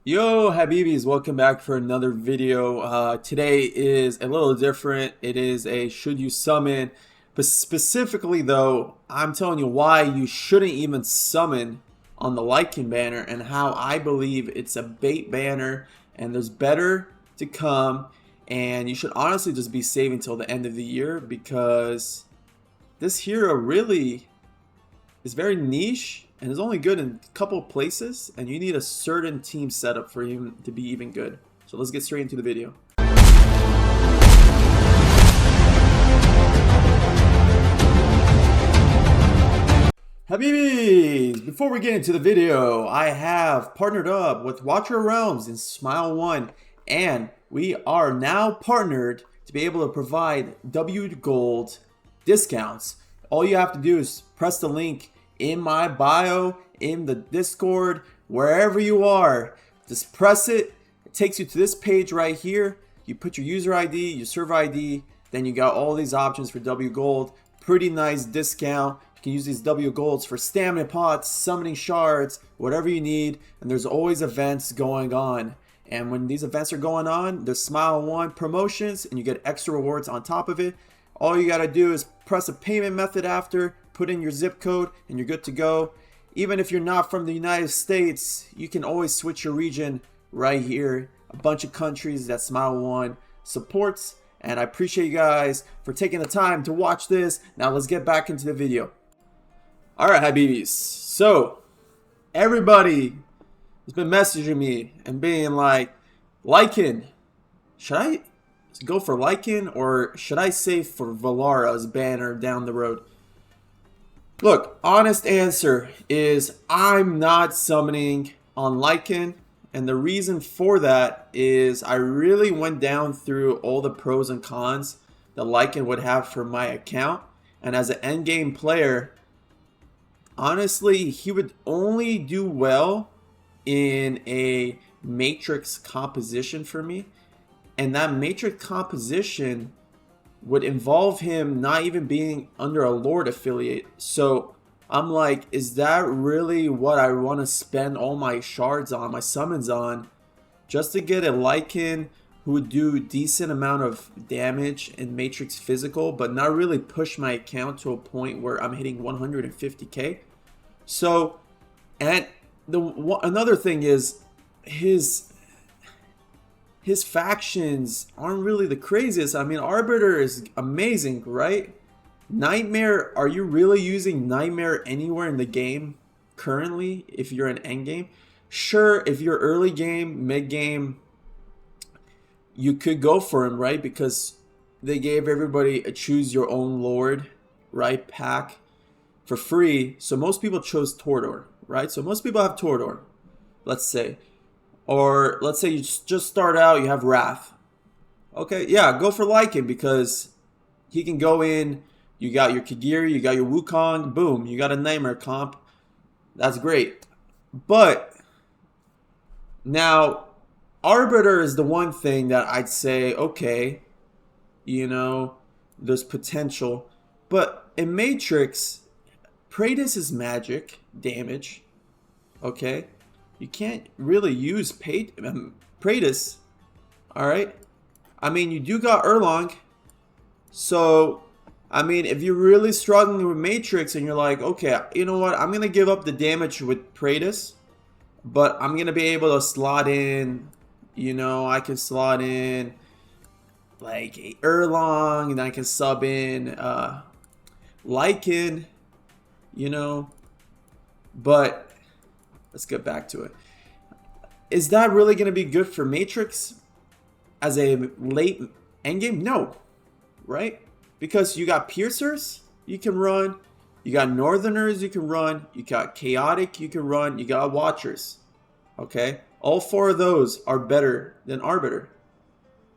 Yo, Habibis, welcome back for another video. Today is a little different. It is a should you summon, but specifically though, I'm telling you why you shouldn't even summon on the Leikan banner and how I believe it's a bait banner and there's better to come, and you should honestly just be saving till the end of the year because this hero really is very niche and is only good in a couple places, and you need a certain team setup for him to be even good. So let's get straight into the video. Habibis! Before we get into the video, I have partnered up with Watcher of Realms in Smile 1, and we are now partnered to be able to provide W Gold discounts. All you have to do is press the link in my bio, in the Discord, wherever you are. Just press it. It takes you to this page right here. You put your user ID, your server ID, then you got all these options for W Gold. Pretty nice discount. You can use these W Golds for stamina pots, summoning shards, whatever you need. And there's always events going on. And when these events are going on, there's Smile 1 promotions, and you get extra rewards on top of it. All you gotta do is press a payment method after, put in your zip code, and you're good to go. Even if you're not from the United States, you can always switch your region right here. A bunch of countries that Smile 1 supports, and I appreciate you guys for taking the time to watch this. Now let's get back into the video. Alright, Habibis. So, everybody has been messaging me and being like, Lyken, should I go for Lyken or should I save for Valara's banner down the road? Look, honest answer is I'm not summoning on Lyken, and the reason for that is I really went down through all the pros and cons that Lyken would have for my account, and as an endgame player, honestly, he would only do well in a matrix composition for me, and that matrix composition would involve him not even being under a Lord affiliate. So I'm like, is that really what I want to spend all my shards on, my summons on, just to get a Lyken who would do decent amount of damage in matrix physical, but not really push my account to a point where I'm hitting 150k? So, and another thing is his factions aren't really the craziest. I mean, Arbiter is amazing, right? Nightmare, are you really using Nightmare anywhere in the game currently if you're in endgame? Sure, if you're early game, mid game, you could go for him, right? Because they gave everybody a choose your own Lord, right, pack for free. So most people chose Tordor, right? So most people have Tordor, let's say. Or let's say you just start out, you have Wrath. Okay, yeah, go for Lyken because he can go in. You got your Kagiri, you got your Wukong, boom, you got a Nightmare comp. That's great. But now, Arbiter is the one thing that I'd say, okay, you know, there's potential. But in Matrix, Praetus is magic, damage, okay? You can't really use Praetus, alright? I mean, you do got Erlang. So, I mean, if you're really struggling with Matrix and you're like, okay, you know what? I'm going to give up the damage with Praetus, but I'm going to be able to slot in, you know, I can slot in like Erlang, and I can sub in Lyken, you know, but let's get back to it. Is that really going to be good for Matrix as a late endgame? No, right? Because you got Piercers you can run, you got Northerners you can run, you got Chaotic you can run, you got Watchers. Okay? All four of those are better than Arbiter.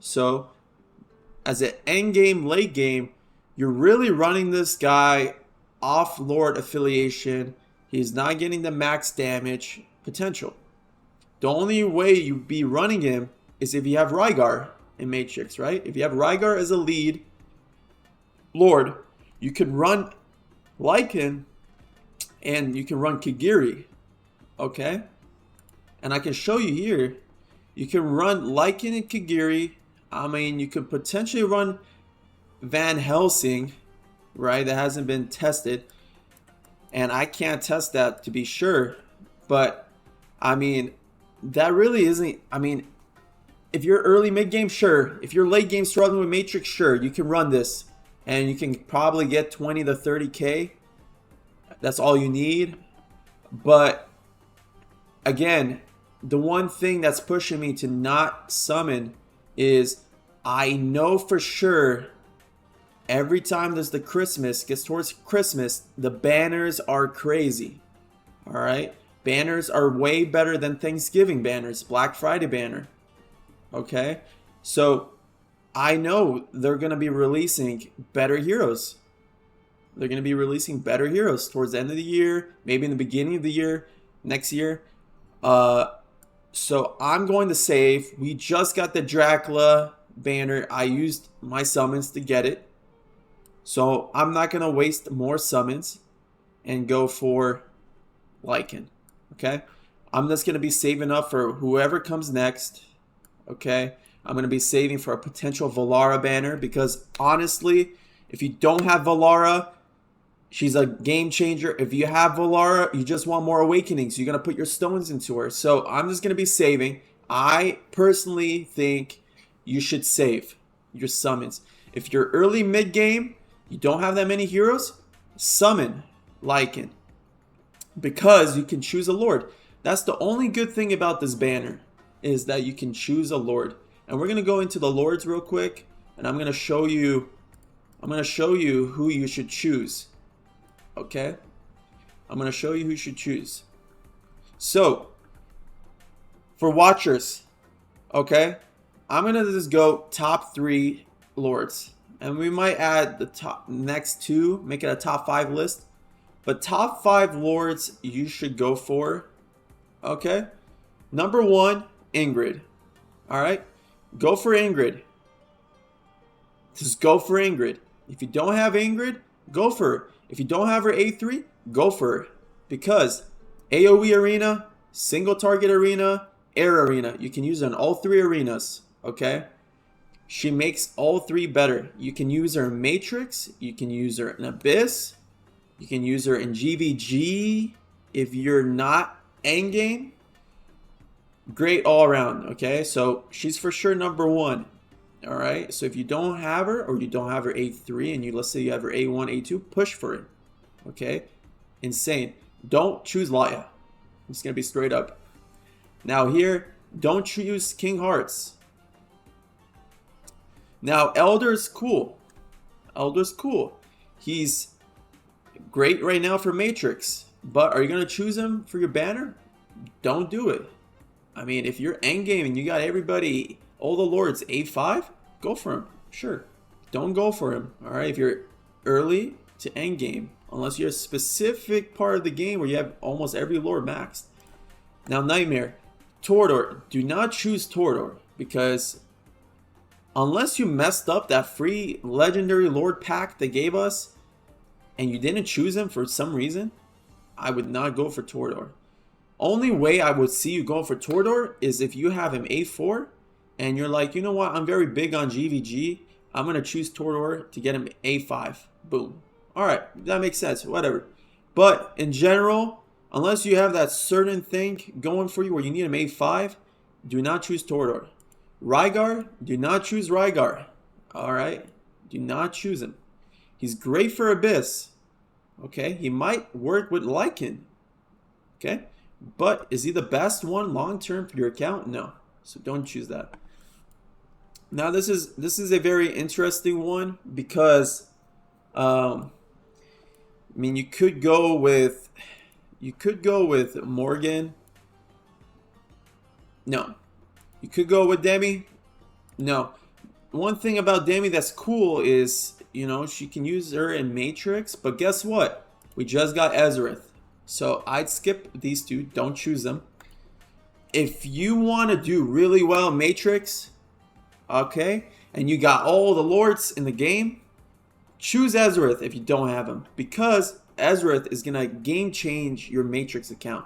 So, as an endgame, late game, you're really running this guy off Lord affiliation. He's not getting the max damage potential. The only way you'd be running him is if you have Rygar in Matrix, right? If you have Rygar as a lead Lord, you can run Lyken and you can run Kagiri, okay? And I can show you here, you can run Lyken and Kagiri. I mean, you could potentially run Van Helsing, right? That hasn't been tested. And I can't test that to be sure. But, I mean, that really isn't, I mean, if you're early mid-game, sure. If you're late game struggling with Matrix, sure. You can run this. And you can probably get 20 to 30K. That's all you need. But, again, the one thing that's pushing me to not summon is I know for sure every time there's the Christmas, gets towards Christmas, the banners are crazy. Alright? Banners are way better than Thanksgiving banners. Black Friday banner. Okay? So, I know they're going to be releasing better heroes. They're going to be releasing better heroes towards the end of the year. Maybe in the beginning of the year. Next year. So, I'm going to save. We just got the Dracula banner. I used my summons to get it. So, I'm not going to waste more summons and go for Leikan. Okay? I'm just going to be saving up for whoever comes next. Okay? I'm going to be saving for a potential Valara banner because, honestly, if you don't have Valara, she's a game changer. If you have Valara, you just want more awakenings. You're going to put your stones into her. So, I'm just going to be saving. I personally think you should save your summons. If you're early mid-game, you don't have that many heroes, summon Lyken. Because you can choose a Lord. That's the only good thing about this banner, is that you can choose a Lord. And we're going to go into the Lords real quick, and I'm going to show you who you should choose. Okay? I'm going to show you who you should choose. So, for Watchers, okay? I'm going to just go top 3 Lords. And we might add the top next 2, make it a top 5 list. But top 5 Lords you should go for. Okay? Number 1, Ingrid. Alright? Go for Ingrid. Just go for Ingrid. If you don't have Ingrid, go for her. If you don't have her A3, go for her. Because AoE arena, single target arena, air arena. You can use her in all 3 arenas. Okay? She makes all 3 better. You can use her in Matrix. You can use her in Abyss. You can use her in GVG. If you're not endgame, great all around. Okay, so she's for sure number 1. All right, so if you don't have her, or you don't have her A3, and let's say you have her A1, A2, push for it. Okay, insane. Don't choose Laya. I'm just gonna be straight up. Now here, don't choose King Hearts. Now Elder's cool. Elder's cool. He's great right now for Matrix, but are you going to choose him for your banner? Don't do it. I mean, if you're endgame and you got everybody, all the Lords A5, go for him. Sure. Don't go for him. All right. If you're early to endgame, unless you're a specific part of the game where you have almost every Lord maxed. Now, Nightmare. Torador. Do not choose Torador because unless you messed up that free legendary Lord pack they gave us, and you didn't choose him for some reason, I would not go for Torador. Only way I would see you going for Torador is if you have him A4 and you're like, you know what, I'm very big on GVG. I'm going to choose Torador to get him A5. Boom. Alright, that makes sense. Whatever. But in general, unless you have that certain thing going for you where you need him A5, do not choose Torador. Rygar, do not choose Rygar. Alright? Do not choose him. He's great for Abyss. Okay? He might work with Lyken. Okay? But is he the best one long-term for your account? No. So don't choose that. Now this is a very interesting one because I mean you could go with Morgan. No. You could go with Demi. No. One thing about Demi that's cool is, you know, she can use her in Matrix, but guess what? We just got Ezreath. So I'd skip these 2. Don't choose them. If you want to do really well in Matrix, okay, and you got all the Lords in the game, choose Ezreath if you don't have him. Because Ezreath is going to game change your Matrix account.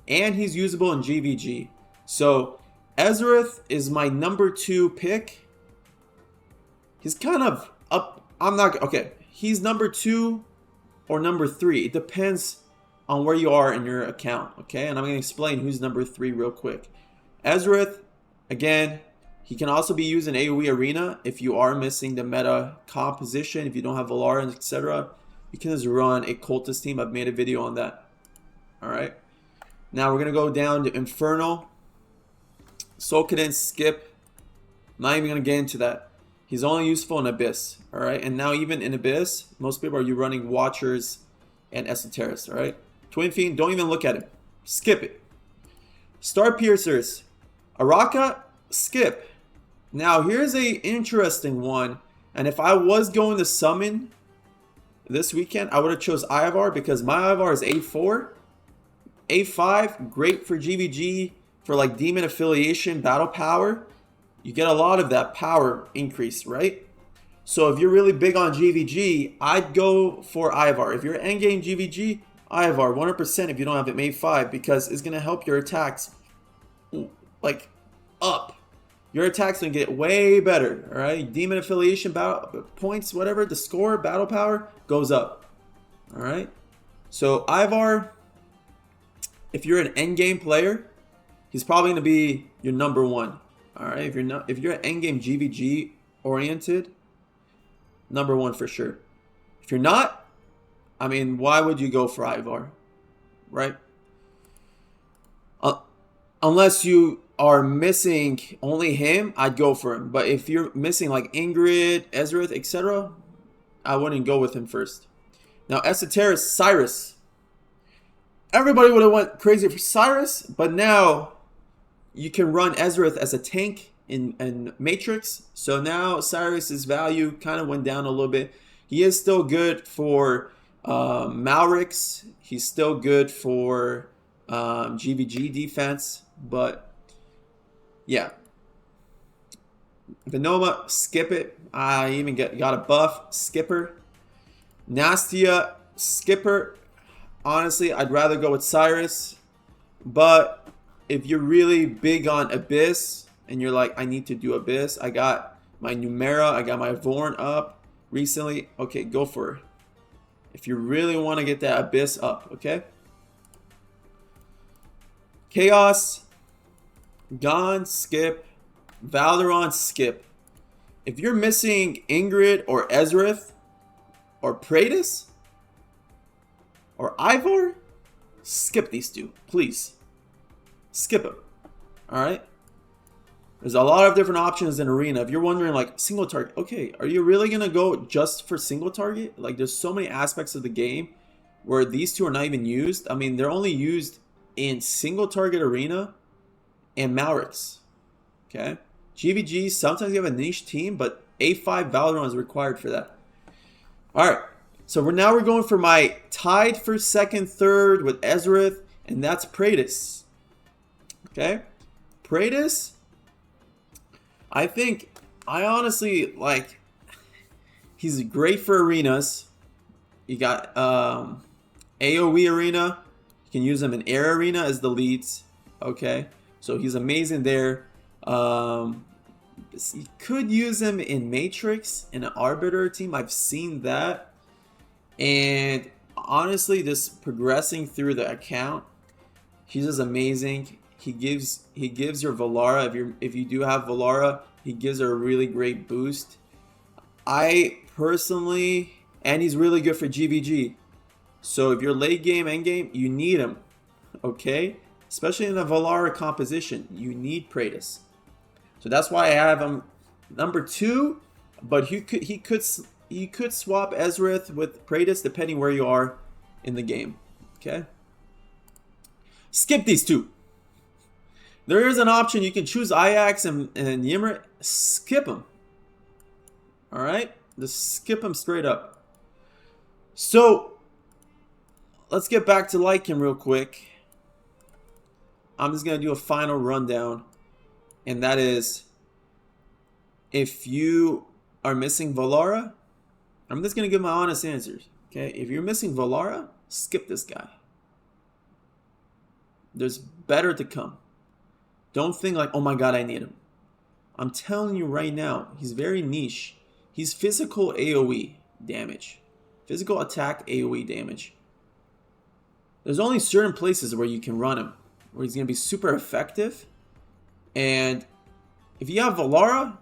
And he's usable in GVG. So Ezreath is my number 2 pick. He's kind of up. Okay. He's number 2 or number 3. It depends on where you are in your account. Okay. And I'm going to explain who's number 3 real quick. Ezreath, again, he can also be used in AoE Arena if you are missing the meta composition, if you don't have Valara, etc. You can just run a cultist team. I've made a video on that. Alright. Now we're going to go down to Infernal. Soulcadin, skip. Not even going to get into that. He's only useful in Abyss. Alright. And now even in Abyss, most people are running Watchers and Esoterists. Alright. Twin Fiend, don't even look at it. Skip it. Star Piercers. Araka, skip. Now here's a interesting one. And if I was going to summon this weekend, I would have chose Ivar because my Ivar is A4. A5, great for GVG, for like demon affiliation, battle power. You get a lot of that power increase, right? So if you're really big on GVG, I'd go for Ivar. If you're endgame GVG, Ivar 100% if you don't have it A5 because it's going to help your attacks like up. Your attacks going to get way better, all right? Demon affiliation, battle points, whatever, the score, battle power goes up. All right? So Ivar, if you're an endgame player, he's probably going to be your number 1. All right? If you're an endgame GVG oriented, number 1 for sure. If you're not, I mean, why would you go for Ivar? Right? Unless you are missing only him, I'd go for him. But if you're missing like Ingrid, Ezreath, etc., I wouldn't go with him first. Now, Esoterist, Cyrus. Everybody would have went crazy for Cyrus, but now you can run Ezreath as a tank in Matrix. So now Cyrus's value kind of went down a little bit. He is still good for Malrix. He's still good for GVG defense, but yeah. Venoma, skip it. I even got a buff. Skipper. Nastia, skipper. Honestly, I'd rather go with Cyrus. But if you're really big on Abyss and you're like, I need to do Abyss, I got my Numera, I got my Vorn up recently. Okay, go for it. If you really want to get that Abyss up, okay? Chaos, Gone, skip. Valoron, skip. If you're missing Ingrid or Ezreath or Praetus or Ivor, skip these two, please. Skip them. Alright? There's a lot of different options in Arena. If you're wondering, like, single target. Okay, are you really going to go just for single target? Like, there's so many aspects of the game where these two are not even used. I mean, they're only used in single target Arena and Malrix. Okay? GVG, sometimes you have a niche team, but A5 Valoron is required for that. Alright, so we're going for my tied for second, third with Ezreath, and that's Praetus. Okay? Praetus, I honestly, like, he's great for arenas. You got AoE Arena. You can use him in Air Arena as the leads. Okay? So he's amazing there. You could use him in Matrix, in an Arbiter team. I've seen that. And honestly, just progressing through the account, he's just amazing. He gives your Valara, if you do have Valara, he gives her a really great boost. I personally, and he's really good for GVG. So if you're late game, end game, you need him. Okay? Especially in a Valara composition, you need Praetus. So that's why I have him number 2, but he could swap Ezreath with Praetus depending where you are in the game. Okay? Skip these two. There is an option you can choose Ajax and Ymir. Skip them. Alright? Just skip them straight up. So, let's get back to Lyken real quick. I'm just going to do a final rundown. And that is, if you are missing Valara, I'm just going to give my honest answers. Okay? If you're missing Valara, skip this guy. There's better to come. Don't think like, oh my god, I need him. I'm telling you right now, he's very niche. He's physical AoE damage. Physical attack AoE damage. There's only certain places where you can run him, where he's going to be super effective. And if you have Valara,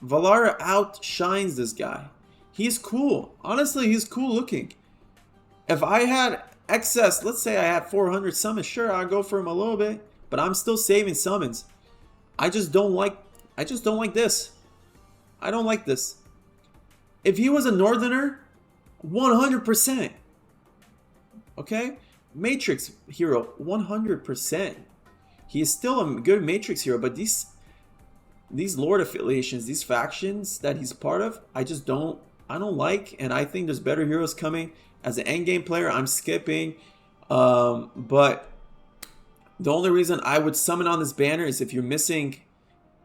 Valara outshines this guy. He's cool. Honestly, he's cool looking. If I had excess, let's say I had 400 summons, sure, I'd go for him a little bit. But I'm still saving summons. I just don't like this. I don't like this. If he was a Northerner, 100%. Okay? Matrix hero, 100%. He is still a good Matrix hero, but these Lord affiliations, these factions that he's part of, I don't like, and I think there's better heroes coming. As an endgame player, I'm skipping. But the only reason I would summon on this banner is if you're missing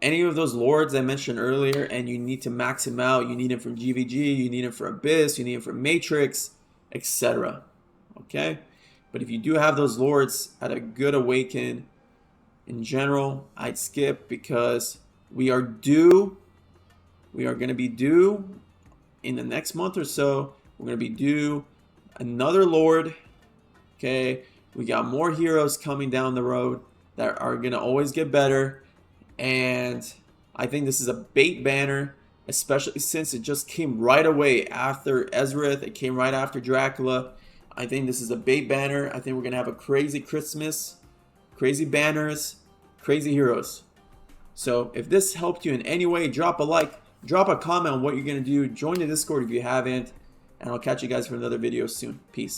any of those lords I mentioned earlier and you need to max him out. You need him from GVG, you need him for Abyss, you need him for Matrix, etc. Okay? But if you do have those lords at a good awaken, in general, I'd skip because we are due. We are going to be due in the next month or so. We're going to be due another lord. Okay? We got more heroes coming down the road that are going to always get better. And I think this is a bait banner, especially since it just came right away after Ezreath. It came right after Dracula. I think this is a bait banner. I think we're going to have a crazy Christmas, crazy banners, crazy heroes. So if this helped you in any way, drop a like, drop a comment on what you're going to do. Join the Discord if you haven't. And I'll catch you guys for another video soon. Peace.